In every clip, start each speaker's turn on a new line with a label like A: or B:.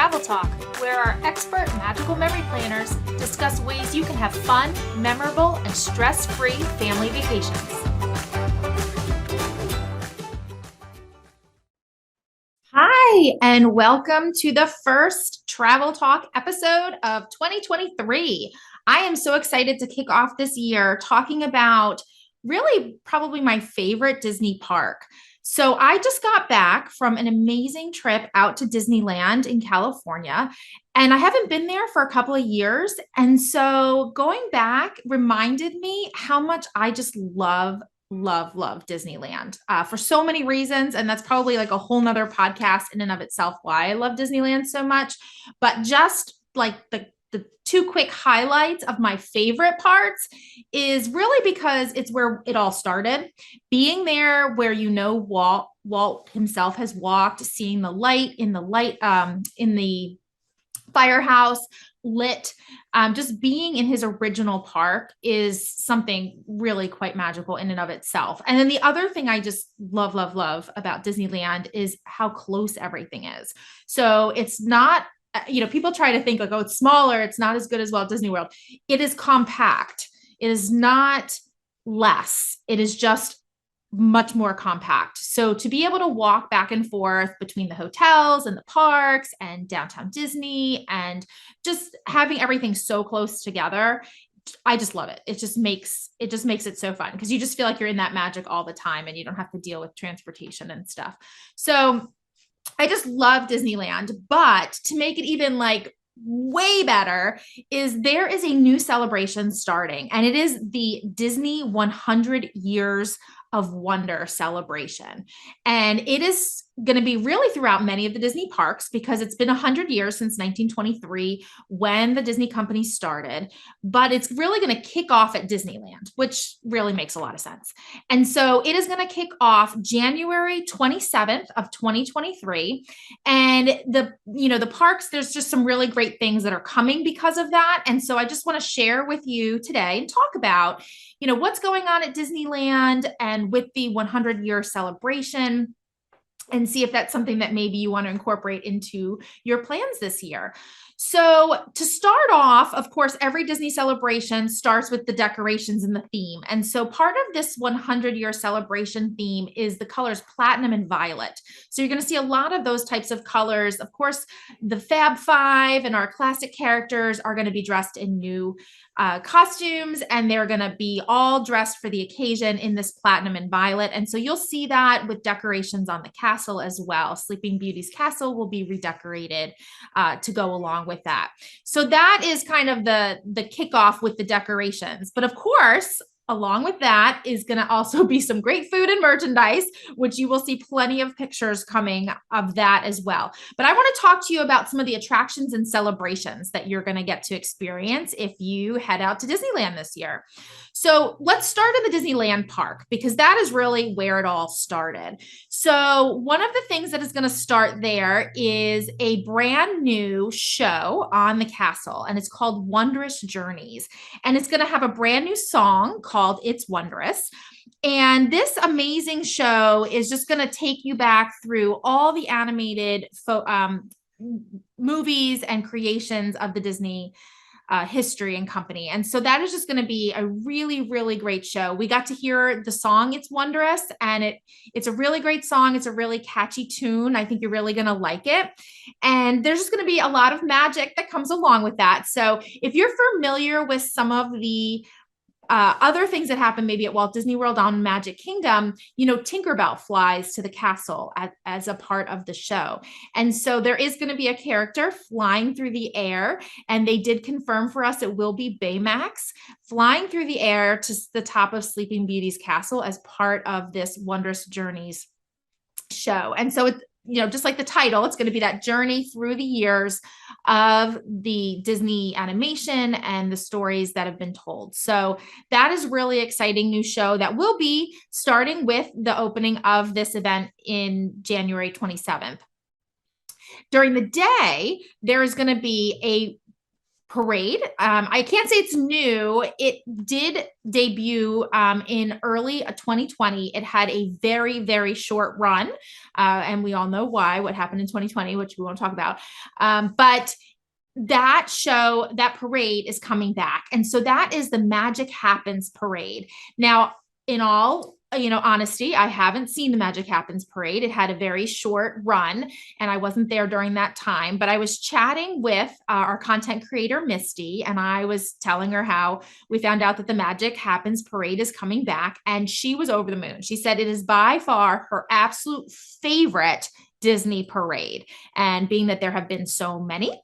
A: Travel Talk, where our expert magical memory planners discuss ways you can have fun, memorable, and stress-free family vacations. Hi, and welcome to the first Travel Talk episode of 2023. I am so excited to kick off this year talking about really probably my favorite Disney park. So I just got back from an amazing trip out to Disneyland in California, and I haven't been there for a couple of years. And so going back reminded me how much I just love Disneyland for so many reasons. And that's probably like a whole nother podcast in and of itself, why I love Disneyland so much. But just like the two quick highlights of my favorite parts is really because it's where it all started. Being there where, Walt himself has walked, seeing the light in the firehouse lit, just being in his original park is something really quite magical in and of itself. And then the other thing I just love about Disneyland is how close everything is. So it's not, people try to think like, oh, it's smaller, it's not as good as Walt Disney World. It is compact. It is not less. It is just much more compact. So to be able to walk back and forth between the hotels and the parks and downtown Disney and just having everything so close together, I just love it. It just makes it so fun because you just feel like you're in that magic all the time and you don't have to deal with transportation and stuff. So I just love Disneyland, but to make it even like way better is there is a new celebration starting, and it is the Disney 100 Years of Wonder celebration. And it is going to be really throughout many of the Disney parks because it's been 100 years since 1923 when the Disney company started, but it's really going to kick off at Disneyland, which really makes a lot of sense. And so it is going to kick off January 27th of 2023. And the parks, there's just some really great things that are coming because of that. And so I just want to share with you today and talk about what's going on at Disneyland and with the 100-year celebration, and see if that's something that maybe you want to incorporate into your plans this year. So to start off, of course, every Disney celebration starts with the decorations and the theme. And so part of this 100-year celebration theme is the colors platinum and violet. So you're going to see a lot of those types of colors. Of course, the Fab Five and our classic characters are going to be dressed in new costumes, and they're going to be all dressed for the occasion in this platinum and violet. And so you'll see that with decorations on the castle as well. Sleeping Beauty's castle will be redecorated to go along with that. So that is kind of the kickoff with the decorations. But of course, along with that is going to also be some great food and merchandise, which you will see plenty of pictures coming of that as well. But I want to talk to you about some of the attractions and celebrations that you're going to get to experience if you head out to Disneyland this year. So let's start in the Disneyland park because that is really where it all started. So one of the things that is going to start there is a brand new show on the castle, and it's called Wondrous Journeys. And it's going to have a brand new song called It's Wondrous. And this amazing show is just going to take you back through all the animated movies and creations of the Disney history and company. And so that is just going to be a really, really great show. We got to hear the song It's Wondrous, and it's a really great song. It's a really catchy tune. I think you're really going to like it. And there's just going to be a lot of magic that comes along with that. So if you're familiar with some of the other things that happen maybe at Walt Disney World on Magic Kingdom, Tinkerbell flies to the castle as a part of the show. And so there is going to be a character flying through the air, and they did confirm for us it will be Baymax flying through the air to the top of Sleeping Beauty's castle as part of this Wondrous Journeys show. And so it's, just like the title, it's going to be that journey through the years of the Disney animation and the stories that have been told. So that is really exciting new show that will be starting with the opening of this event in January 27th. During the day, there is going to be a parade. I can't say it's new. It did debut in early 2020. It had a very, very short run. And we all know why, what happened in 2020, which we won't talk about. But that show, that parade is coming back. And so that is the Magic Happens parade. Now, in all, honesty, I haven't seen the Magic Happens parade. It had a very short run and I wasn't there during that time, but I was chatting with our content creator, Misty, and I was telling her how we found out that the Magic Happens parade is coming back and she was over the moon. She said it is by far her absolute favorite Disney parade. And being that there have been so many,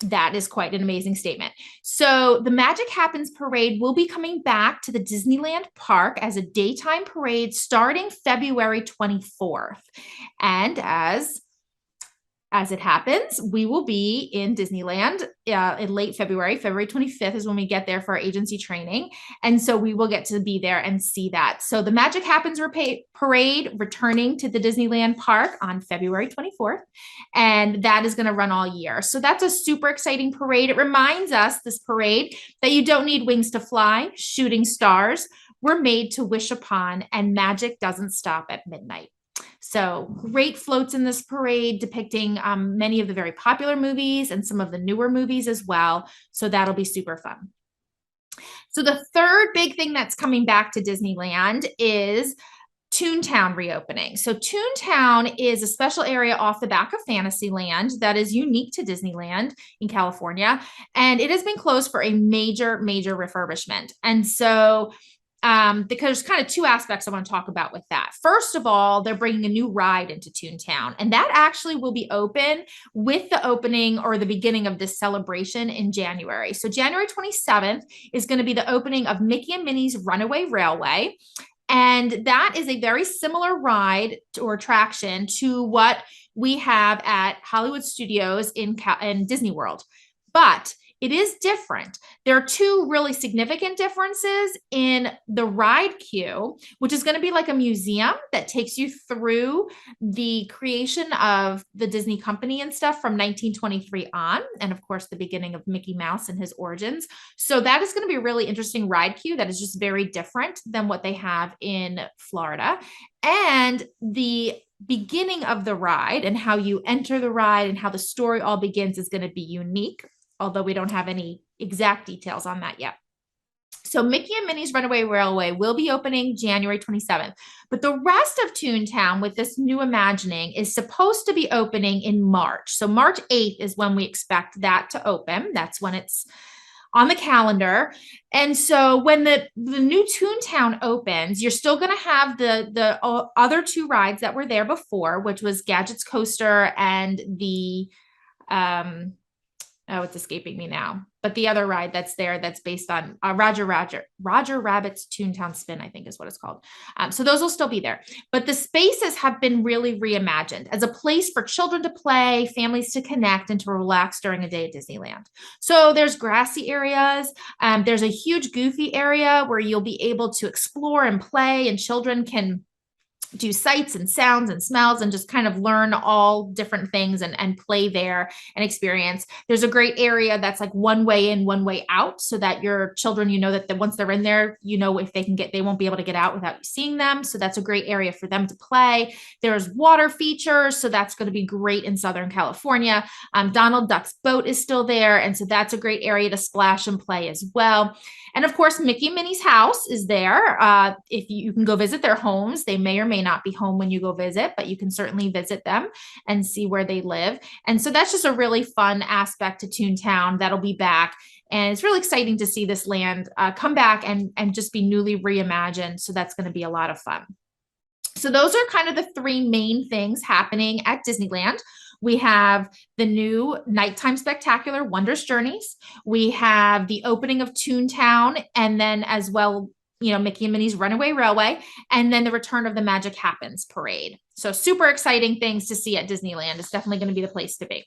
A: that is quite an amazing statement. So the Magic Happens parade will be coming back to the Disneyland park as a daytime parade starting February 24th. And as it happens, we will be in Disneyland in late February. February 25th is when we get there for our agency training. And so we will get to be there and see that. So the Magic Happens parade returning to the Disneyland park on February 24th. And that is going to run all year. So that's a super exciting parade. It reminds us, this parade, that you don't need wings to fly, shooting stars. We're made to wish upon, and magic doesn't stop at midnight. So great floats in this parade depicting many of the very popular movies and some of the newer movies as well. So that'll be super fun. So the third big thing that's coming back to Disneyland is Toontown reopening. So Toontown is a special area off the back of Fantasyland that is unique to Disneyland in California. And it has been closed for a major, major refurbishment. And so because there's kind of two aspects I want to talk about with that. First of all, they're bringing a new ride into Toontown, and that actually will be open with the opening or the beginning of this celebration in January. So January 27th is going to be the opening of Mickey and Minnie's Runaway Railway. And that is a very similar ride or attraction to what we have at Hollywood Studios in Disney World. But it is different. There are two really significant differences in the ride queue, which is going to be like a museum that takes you through the creation of the Disney company and stuff from 1923 on. And of course, the beginning of Mickey Mouse and his origins. So that is going to be a really interesting ride queue that is just very different than what they have in Florida. And the beginning of the ride and how you enter the ride and how the story all begins is going to be unique, although we don't have any exact details on that yet. So Mickey and Minnie's Runaway Railway will be opening January 27th, but the rest of Toontown with this new imagining is supposed to be opening in March. So March 8th is when we expect that to open. That's when it's on the calendar. And so when the new Toontown opens, you're still going to have the other two rides that were there before, which was Gadget's Coaster and the oh, it's escaping me now. But the other ride that's there that's based on Roger Rabbit's Toontown Spin, I think is what it's called. So those will still be there. But the spaces have been really reimagined as a place for children to play, families to connect, and to relax during a day at Disneyland. So there's grassy areas. There's a huge Goofy area where you'll be able to explore and play, and children can do sights and sounds and smells and just kind of learn all different things and play there and experience. There's a great area that's like one way in, one way out, so that your children, that once they're in there, if they can they won't be able to get out without you seeing them. So that's a great area for them to play. There's water features. So that's going to be great in Southern California. Donald Duck's boat is still there. And so that's a great area to splash and play as well. And of course, Mickey and Minnie's house is there. If you can go visit their homes, they may or may not be home when you go visit, but you can certainly visit them and see where they live. And so that's just a really fun aspect to Toontown that'll be back. And it's really exciting to see this land come back and just be newly reimagined. So that's going to be a lot of fun. So those are kind of the three main things happening at Disneyland. We have the new nighttime spectacular Wondrous Journeys. We have the opening of Toontown, and then as well, Mickey and Minnie's Runaway Railway, and then the return of the Magic Happens parade. So super exciting things to see at Disneyland. It's definitely going to be the place to be.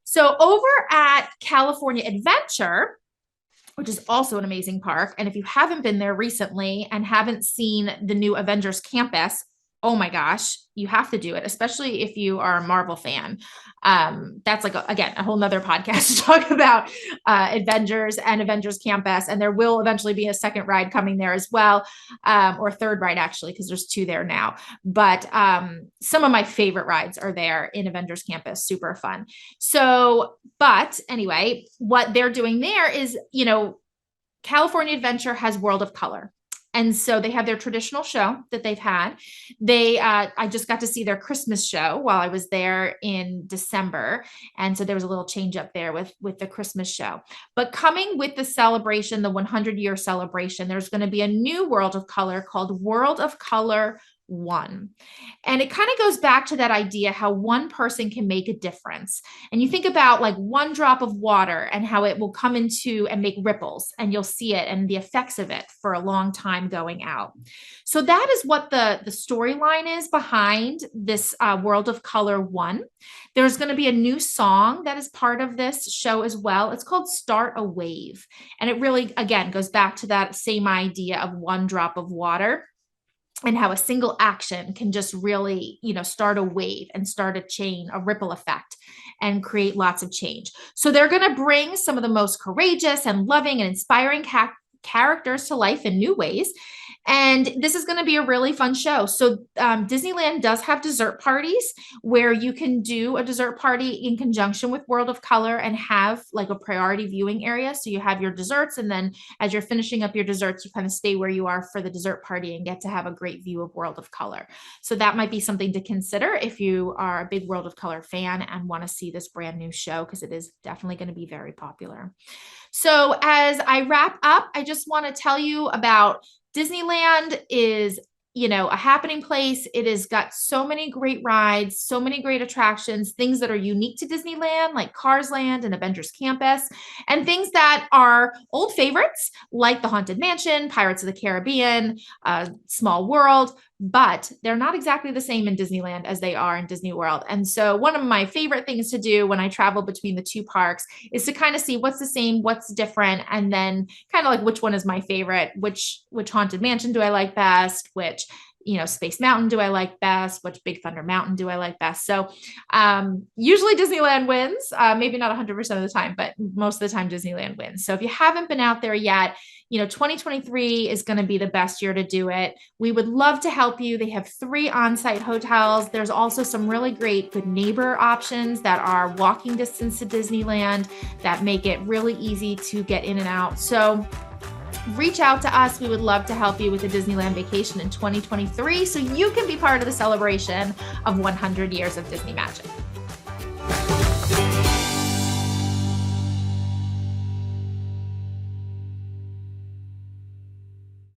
A: So over at California Adventure, which is also an amazing park, and if you haven't been there recently and haven't seen the new Avengers campus, Oh my gosh, you have to do it, especially if you are a Marvel fan. That's like, again, a whole nother podcast to talk about Avengers and Avengers Campus. And there will eventually be a second ride coming there as well, or a third ride, actually, because there's two there now. But some of my favorite rides are there in Avengers Campus. Super fun. So, but anyway, what they're doing there is, California Adventure has World of Color. And so they have their traditional show that they've had. I just got to see their Christmas show while I was there in December. And so there was a little change up there with the Christmas show. But coming with the celebration, the 100-year celebration, there's going to be a new World of Color called World of Color 1. And it kind of goes back to that idea how one person can make a difference. And you think about like one drop of water and how it will come into and make ripples, and you'll see it and the effects of it for a long time going out. So that is what the storyline is behind this World of Color 1. There's going to be a new song that is part of this show as well. It's called Start a Wave. And it really, again, goes back to that same idea of one drop of water, and how a single action can just really, start a wave and start a chain, a ripple effect, and create lots of change. So they're going to bring some of the most courageous and loving and inspiring characters to life in new ways. And this is going to be a really fun show. So Disneyland does have dessert parties where you can do a dessert party in conjunction with World of Color and have like a priority viewing area. So you have your desserts, and then as you're finishing up your desserts, you kind of stay where you are for the dessert party and get to have a great view of World of Color. So that might be something to consider if you are a big World of Color fan and want to see this brand new show, because it is definitely going to be very popular. So as I wrap up, I just want to tell you about Disneyland is, a happening place. It has got so many great rides, so many great attractions, things that are unique to Disneyland, like Cars Land and Avengers Campus, and things that are old favorites, like the Haunted Mansion, Pirates of the Caribbean, Small World, but they're not exactly the same in Disneyland as they are in Disney World. And so one of my favorite things to do when I travel between the two parks is to kind of see what's the same, what's different, and then kind of like which one is my favorite, which Haunted Mansion do I like best, which Space Mountain do I like best, which Big Thunder Mountain do I like best. So usually Disneyland wins, maybe not 100% of the time, but most of the time Disneyland wins. So if you haven't been out there yet, 2023 is going to be the best year to do it. We would love to help you. They have 3 on-site hotels. There's also some really great good neighbor options that are walking distance to Disneyland that make it really easy to get in and out. So reach out to us. We would love to help you with a Disneyland vacation in 2023 so you can be part of the celebration of 100 years of Disney magic.